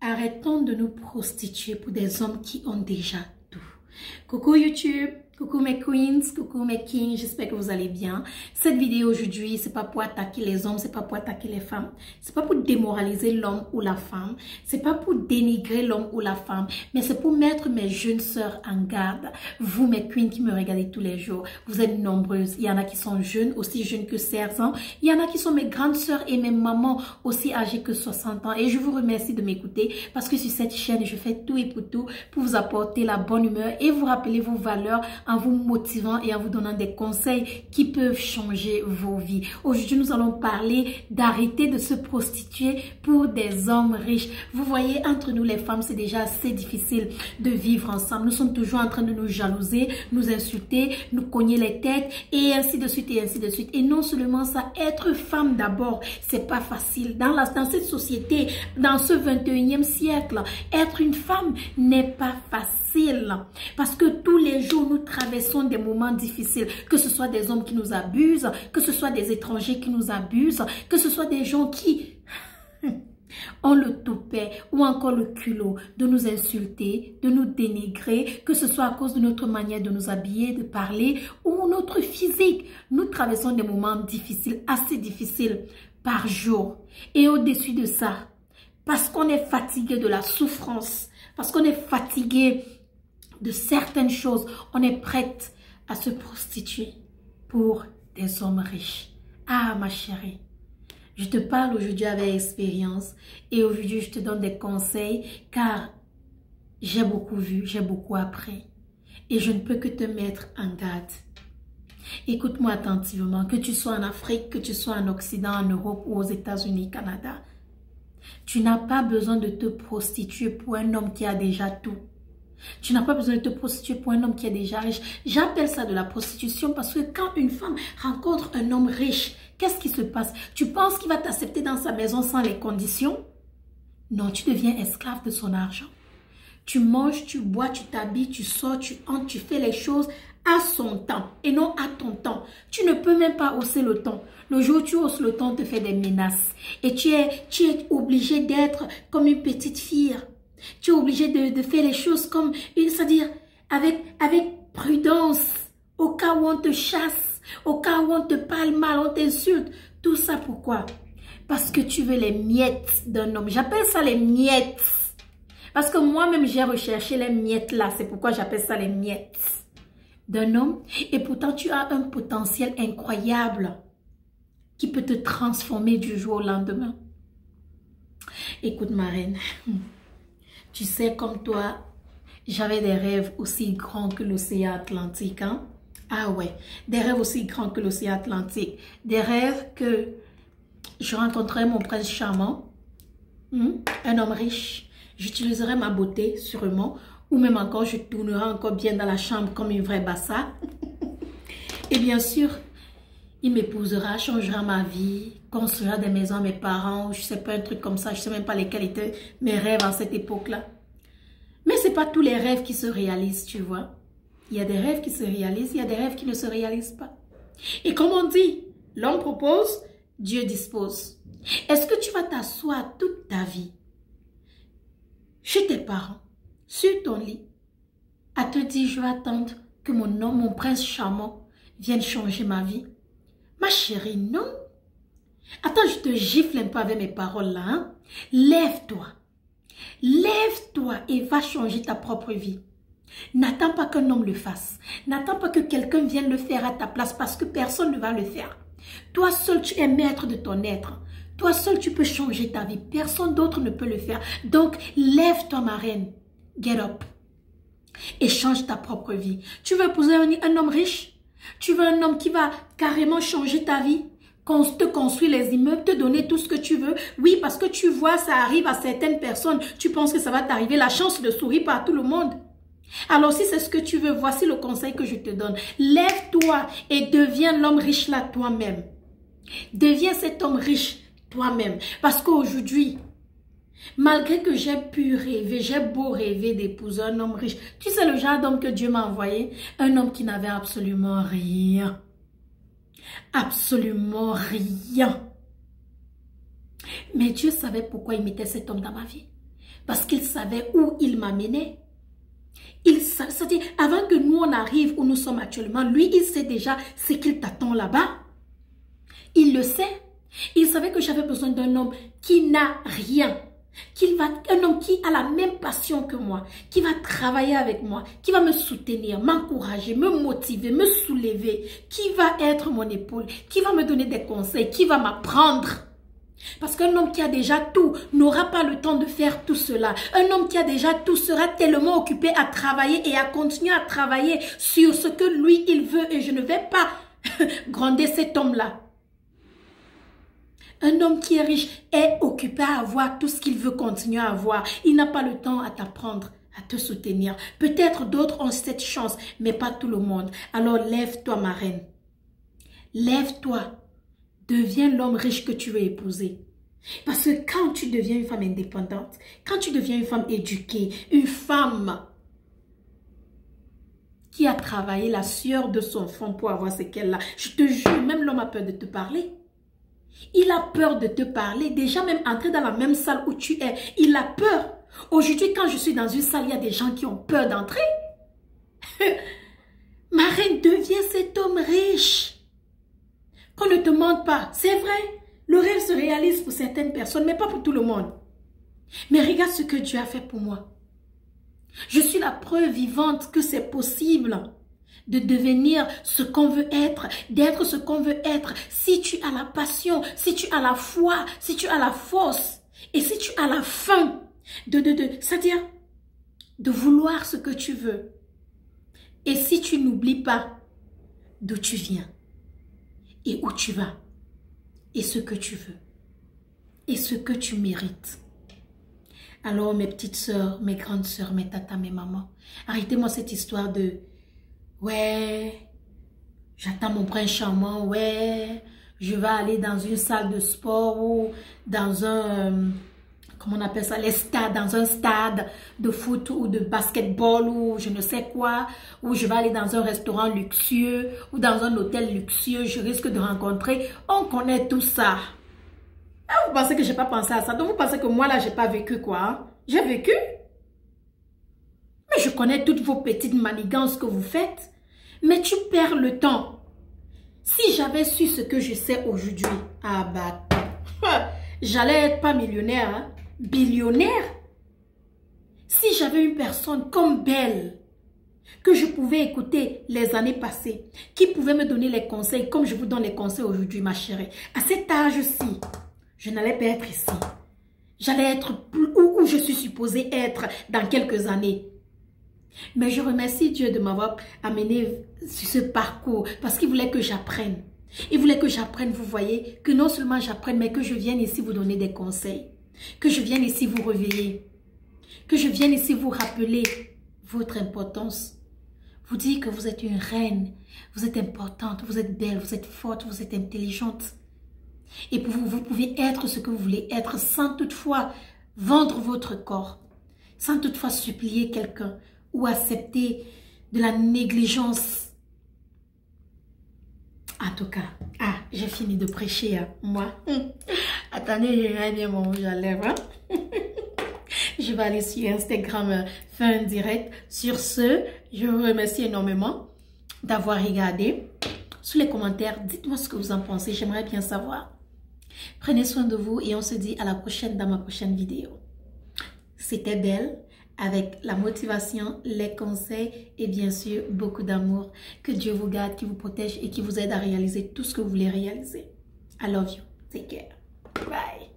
Arrêtons de nous prostituer pour des hommes qui ont déjà tout. Coucou YouTube, coucou mes queens, coucou mes kings, j'espère que vous allez bien. Cette vidéo aujourd'hui, c'est pas pour attaquer les hommes, c'est pas pour attaquer les femmes, c'est pas pour démoraliser l'homme ou la femme, c'est pas pour dénigrer l'homme ou la femme, mais c'est pour mettre mes jeunes sœurs en garde. Vous mes queens qui me regardez tous les jours, vous êtes nombreuses, il y en a qui sont jeunes, aussi jeunes que 16 ans, il y en a qui sont mes grandes sœurs et mes mamans aussi âgées que 60 ans et je vous remercie de m'écouter parce que sur cette chaîne, je fais tout et pour vous apporter la bonne humeur et vous rappeler vos valeurs en vous motivant et en vous donnant des conseils qui peuvent changer vos vies. Aujourd'hui, nous allons parler d'arrêter de se prostituer pour des hommes riches. Vous voyez, entre nous les femmes, c'est déjà assez difficile de vivre ensemble. Nous sommes toujours en train de nous jalouser, nous insulter, nous cogner les têtes et ainsi de suite et ainsi de suite. Et non seulement ça, être femme d'abord, c'est pas facile. Dans cette société, dans ce 21e siècle, être une femme n'est pas facile. Parce que tous les jours, nous traversons des moments difficiles. Que ce soit des hommes qui nous abusent, que ce soit des étrangers qui nous abusent, que ce soit des gens qui ont le toupet ou encore le culot de nous insulter, de nous dénigrer, que ce soit à cause de notre manière de nous habiller, de parler ou notre physique. Nous traversons des moments difficiles, assez difficiles par jour. Et au-dessus de ça, parce qu'on est fatigué de la souffrance, parce qu'on est fatigué de certaines choses, on est prête à se prostituer pour des hommes riches. Ah ma chérie, je te parle aujourd'hui avec expérience et aujourd'hui je te donne des conseils car j'ai beaucoup vu, j'ai beaucoup appris et je ne peux que te mettre en garde. Écoute-moi attentivement, que tu sois en Afrique, que tu sois en Occident, en Europe ou aux États-Unis, Canada. Tu n'as pas besoin de te prostituer pour un homme qui a déjà tout. Tu n'as pas besoin de te prostituer pour un homme qui est déjà riche. J'appelle ça de la prostitution parce que quand une femme rencontre un homme riche, qu'est-ce qui se passe? Tu penses qu'il va t'accepter dans sa maison sans les conditions? Non, tu deviens esclave de son argent. Tu manges, tu bois, tu t'habilles, tu sors, tu entres, tu fais les choses à son temps et non à ton temps. Tu ne peux même pas hausser le ton. Le jour où tu hausses le ton, on te fait des menaces. Et tu es obligé d'être comme une petite fille. Tu es obligé de faire les choses comme, c'est-à-dire avec prudence, au cas où on te chasse, au cas où on te parle mal, on t'insulte. Tout ça pourquoi? Parce que tu veux les miettes d'un homme. J'appelle ça les miettes. Parce que moi-même, j'ai recherché les miettes là. C'est pourquoi j'appelle ça les miettes d'un homme. Et pourtant, tu as un potentiel incroyable qui peut te transformer du jour au lendemain. Écoute, ma reine. Tu sais, comme toi, j'avais des rêves aussi grands que l'océan Atlantique. Hein? Ah ouais, des rêves aussi grands que l'océan Atlantique. Des rêves que je rencontrerais mon prince charmant, un homme riche. J'utiliserais ma beauté sûrement, ou même encore, je tournerais encore bien dans la chambre comme une vraie bassa. Et bien sûr, il m'épousera, changera ma vie, construira des maisons à mes parents, je sais pas, un truc comme ça, je sais même pas lesquels étaient mes rêves à cette époque-là. Mais c'est pas tous les rêves qui se réalisent, tu vois. Il y a des rêves qui se réalisent, il y a des rêves qui ne se réalisent pas. Et comme on dit, l'homme propose, Dieu dispose. Est-ce que tu vas t'asseoir toute ta vie chez tes parents, sur ton lit, à te dire, je vais attendre que mon homme, mon prince charmant, vienne changer ma vie? Ma chérie, non. Attends, je te gifle un peu avec mes paroles là. Hein? Lève-toi. Lève-toi et va changer ta propre vie. N'attends pas qu'un homme le fasse. N'attends pas que quelqu'un vienne le faire à ta place parce que personne ne va le faire. Toi seul, tu es maître de ton être. Toi seul, tu peux changer ta vie. Personne d'autre ne peut le faire. Donc, lève-toi, ma reine. Get up. Et change ta propre vie. Tu veux épouser un homme riche? Tu veux un homme qui va carrément changer ta vie, te construire les immeubles, te donner tout ce que tu veux. Oui, parce que tu vois, ça arrive à certaines personnes. Tu penses que ça va t'arriver, la chance de sourire par tout le monde. Alors si c'est ce que tu veux, voici le conseil que je te donne. Lève-toi et deviens l'homme riche là toi-même. Deviens cet homme riche toi-même. Parce qu'aujourd'hui, malgré que j'ai pu rêver, j'ai beau rêver d'épouser un homme riche. Tu sais le genre d'homme que Dieu m'a envoyé? Un homme qui n'avait absolument rien. Absolument rien. Mais Dieu savait pourquoi il mettait cet homme dans ma vie. Parce qu'il savait où il m'amenait. C'est-à-dire, avant que nous on arrive où nous sommes actuellement, lui, il sait déjà ce qu'il t'attend là-bas. Il le sait. Il savait que j'avais besoin d'un homme qui n'a rien. Un homme qui a la même passion que moi, qui va travailler avec moi, qui va me soutenir, m'encourager, me motiver, me soulever, qui va être mon épaule, qui va me donner des conseils, qui va m'apprendre. Parce qu'un homme qui a déjà tout n'aura pas le temps de faire tout cela. Un homme qui a déjà tout sera tellement occupé à travailler et à continuer à travailler sur ce que lui, il veut. Et je ne vais pas gronder cet homme-là. Un homme qui est riche est occupé à avoir tout ce qu'il veut continuer à avoir. Il n'a pas le temps à t'apprendre, à te soutenir. Peut-être d'autres ont cette chance, mais pas tout le monde. Alors lève-toi, ma reine. Lève-toi. Deviens l'homme riche que tu veux épouser. Parce que quand tu deviens une femme indépendante, quand tu deviens une femme éduquée, une femme qui a travaillé la sueur de son front pour avoir ce qu'elle a, je te jure, même l'homme a peur de te parler. Il a peur de te parler. Déjà même entrer dans la même salle où tu es, il a peur. Aujourd'hui, quand je suis dans une salle, il y a des gens qui ont peur d'entrer. Ma reine, deviens cet homme riche. Qu'on ne te mente pas. C'est vrai, le rêve se réalise pour certaines personnes, mais pas pour tout le monde. Mais regarde ce que Dieu a fait pour moi. Je suis la preuve vivante que c'est possible de devenir ce qu'on veut être, d'être ce qu'on veut être. Si tu as la passion, si tu as la foi, si tu as la force et si tu as la faim c'est-à-dire de vouloir ce que tu veux. Et si tu n'oublies pas d'où tu viens et où tu vas et ce que tu veux et ce que tu mérites. Alors mes petites sœurs, mes grandes sœurs, mes tatas, mes mamans, arrêtez-moi cette histoire de ouais, j'attends mon prince charmant, ouais, je vais aller dans une salle de sport ou dans un, comment on appelle ça, les stades, dans un stade de foot ou de basketball ou je ne sais quoi, ou je vais aller dans un restaurant luxueux ou dans un hôtel luxueux, je risque de rencontrer, on connaît tout ça. Ah, vous pensez que je n'ai pas pensé à ça? Donc vous pensez que moi là, j'ai pas vécu quoi? Hein? J'ai vécu. Mais je connais toutes vos petites manigances que vous faites. Mais tu perds le temps. Si j'avais su ce que je sais aujourd'hui, ah bah, j'allais être pas millionnaire, hein, billionnaire. Si j'avais une personne comme Belle, que je pouvais écouter les années passées, qui pouvait me donner les conseils comme je vous donne les conseils aujourd'hui, ma chérie. À cet âge-ci, je n'allais pas être ici. J'allais être où je suis supposée être dans quelques années. Mais je remercie Dieu de m'avoir amené sur ce parcours parce qu'il voulait que j'apprenne. Il voulait que j'apprenne, vous voyez, que non seulement j'apprenne, mais que je vienne ici vous donner des conseils. Que je vienne ici vous réveiller. Que je vienne ici vous rappeler votre importance. Vous dire que vous êtes une reine, vous êtes importante, vous êtes belle, vous êtes forte, vous êtes intelligente. Et vous pouvez être ce que vous voulez être sans toutefois vendre votre corps, sans toutefois supplier quelqu'un ou accepter de la négligence. En tout cas, j'ai fini de prêcher, hein, moi. Attendez, j'ai bien mon rouge à lèvres. Hein? Je vais aller sur Instagram faire un direct. Sur ce, je vous remercie énormément d'avoir regardé. Sous les commentaires, dites-moi ce que vous en pensez. J'aimerais bien savoir. Prenez soin de vous et on se dit à la prochaine dans ma prochaine vidéo. C'était Belle avec la motivation, les conseils et bien sûr beaucoup d'amour. Que Dieu vous garde, qui vous protège et qui vous aide à réaliser tout ce que vous voulez réaliser. I love you. Take care. Bye.